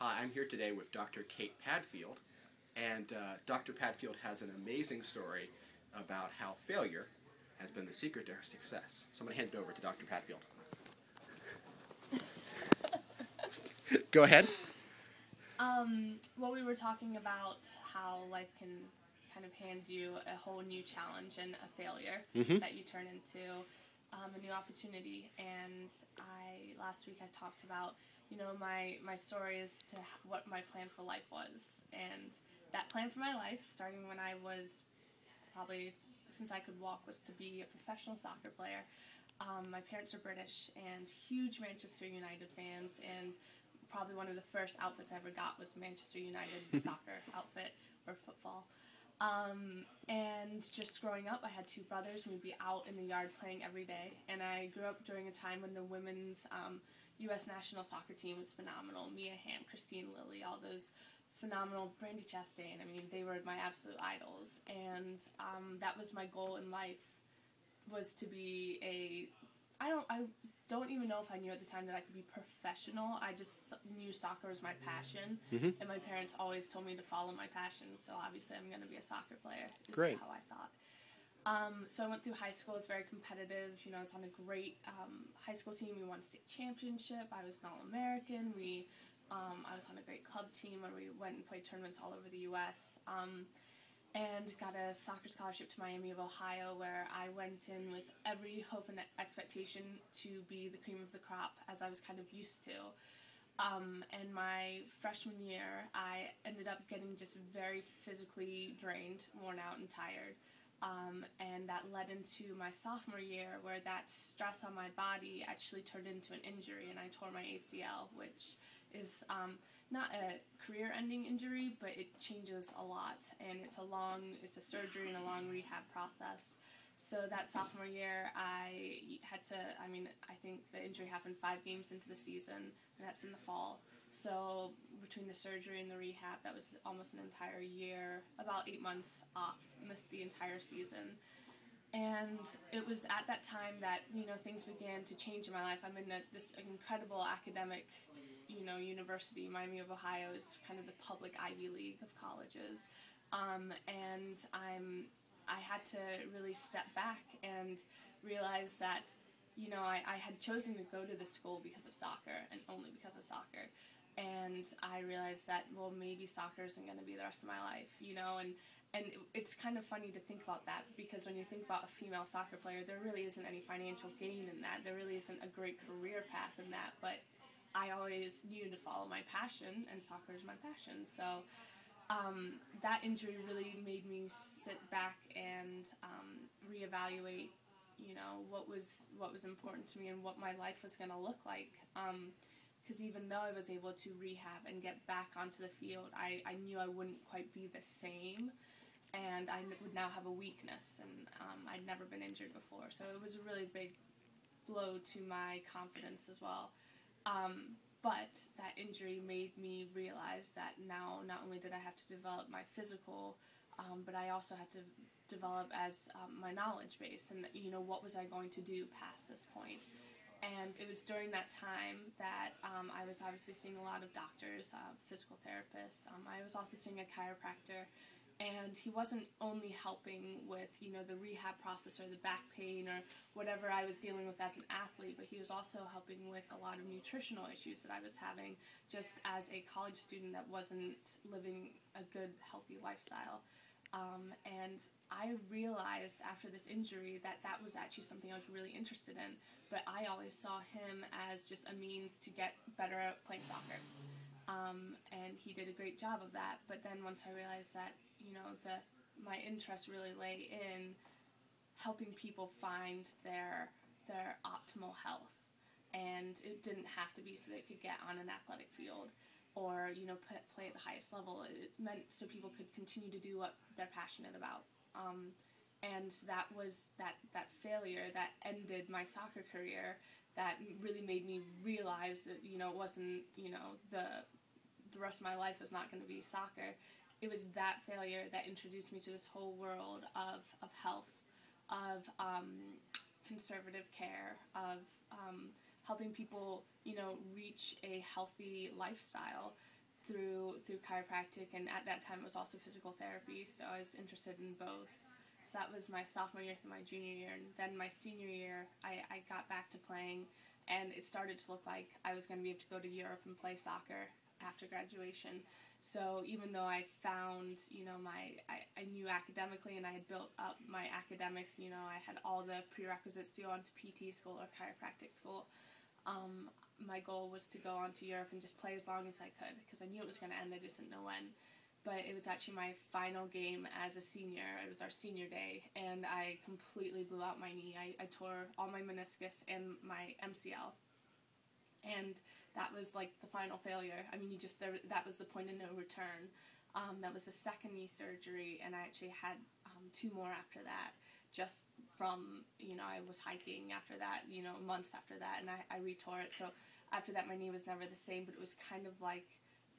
Hi, I'm here today with Dr. Kate Padfield, and Dr. Padfield has an amazing story about how failure has been the secret to her success. So I'm going to hand it over to Dr. Padfield. Go ahead. Well, we were talking about how life can kind of hand you a whole new challenge and a failure that you turn into a new opportunity. And last week I talked about, my story as to what my plan for life was. And that plan for my life, starting when I was probably, since I could walk, was to be a professional soccer player. My parents are British and huge Manchester United fans, and probably one of the first outfits I ever got was Manchester United soccer outfit or football. And just growing up, I had two brothers, and we'd be out in the yard playing every day. And I grew up during a time when the women's U.S. national soccer team was phenomenal. Mia Hamm, Christine Lilly, all those phenomenal, Brandy Chastain. I mean, they were my absolute idols. And that was my goal in life, was to be I don't even know if I knew at the time that I could be professional. I just knew soccer was my passion, and my parents always told me to follow my passion, so obviously I'm going to be a soccer player, is Great. how I thought. So I went through high school. It's very competitive. I was on a great high school team. We won state championship. I was an All-American. I was on a great club team where we went and played tournaments all over the U.S., and got a soccer scholarship to Miami of Ohio, where I went in with every hope and expectation to be the cream of the crop, as I was kind of used to. And my freshman year, I ended up getting just very physically drained, worn out, and tired. And that led into my sophomore year, where that stress on my body actually turned into an injury, and I tore my ACL, which is not a career-ending injury, but it changes a lot, and it's a surgery and a long rehab process. So that sophomore year, I think the injury happened 5 games into the season, and that's in the fall. So between the surgery and the rehab, that was almost an entire year, about 8 months off, missed the entire season. And it was at that time that, things began to change in my life. I'm in this incredible academic, university. Miami of Ohio is kind of the public Ivy League of colleges. And I had to really step back and realize that, I had chosen to go to this school because of soccer and only because of soccer. And I realized that, well, maybe soccer isn't going to be the rest of my life, and it's kind of funny to think about that, because when you think about a female soccer player, there really isn't any financial gain in that. There really isn't a great career path in that, but I always knew to follow my passion, and soccer is my passion. So that injury really made me sit back and reevaluate, what was important to me and what my life was going to look like. Because even though I was able to rehab and get back onto the field, I knew I wouldn't quite be the same, and I would now have a weakness, and I'd never been injured before. So it was a really big blow to my confidence as well. But that injury made me realize that now not only did I have to develop my physical, but I also had to develop as my knowledge base, and what was I going to do past this point. And it was during that time that I was obviously seeing a lot of doctors, physical therapists. I was also seeing a chiropractor, and he wasn't only helping with, the rehab process or the back pain or whatever I was dealing with as an athlete, but he was also helping with a lot of nutritional issues that I was having just as a college student that wasn't living a good, healthy lifestyle. And I realized after this injury that was actually something I was really interested in, but I always saw him as just a means to get better at playing soccer. And he did a great job of that, but then once I realized that, my interest really lay in helping people find their optimal health, and it didn't have to be so they could get on an athletic field or play at the highest level. It meant so people could continue to do what they're passionate about. And that was that failure that ended my soccer career that really made me realize that it wasn't the rest of my life was not going to be soccer. It was that failure that introduced me to this whole world of health, of conservative care, of helping people, reach a healthy lifestyle through chiropractic, and at that time it was also physical therapy, so I was interested in both. So that was my sophomore year through my junior year, and then my senior year I got back to playing, and it started to look like I was going to be able to go to Europe and play soccer after graduation. So even though I found, I knew academically and I had built up my academics, I had all the prerequisites to go on to PT school or chiropractic school, my goal was to go on to Europe and just play as long as I could, because I knew it was going to end, I just didn't know when. But it was actually my final game as a senior. It was our senior day, and I completely blew out my knee. I tore all my meniscus and my MCL. And that was like the final failure. I mean, that was the point of no return. That was a second knee surgery, and I actually had 2 more after that, just from, I was hiking after that, months after that, and I retore it. So after that, my knee was never the same, but it was kind of like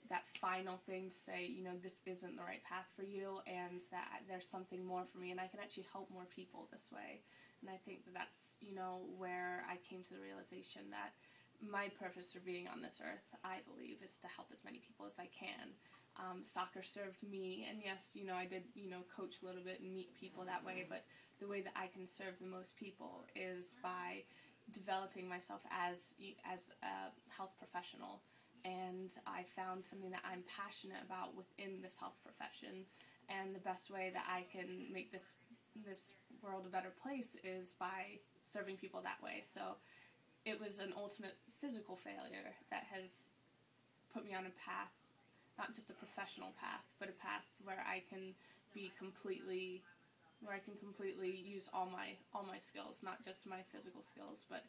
that final thing to say, this isn't the right path for you, and that there's something more for me, and I can actually help more people this way. And I think that's, where I came to the realization that my purpose for being on this earth, I believe, is to help as many people as I can. Soccer served me, and yes, I did, coach a little bit and meet people that way, but the way that I can serve the most people is by developing myself as a health professional. And I found something that I'm passionate about within this health profession, and the best way that I can make this world a better place is by serving people that way. So it was an ultimate physical failure that has put me on a path, not just a professional path, but a path where I can completely use all my skills, not just my physical skills, but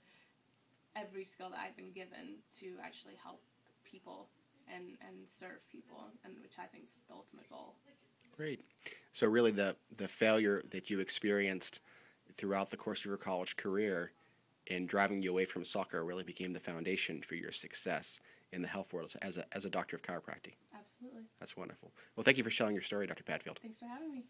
every skill that I've been given to actually help people and serve people, and which I think is the ultimate goal. Great. So really the failure that you experienced throughout the course of your college career in driving you away from soccer really became the foundation for your success in the health world as a doctor of chiropractic. Absolutely. That's wonderful. Well, thank you for sharing your story, Dr. Padfield. Thanks for having me.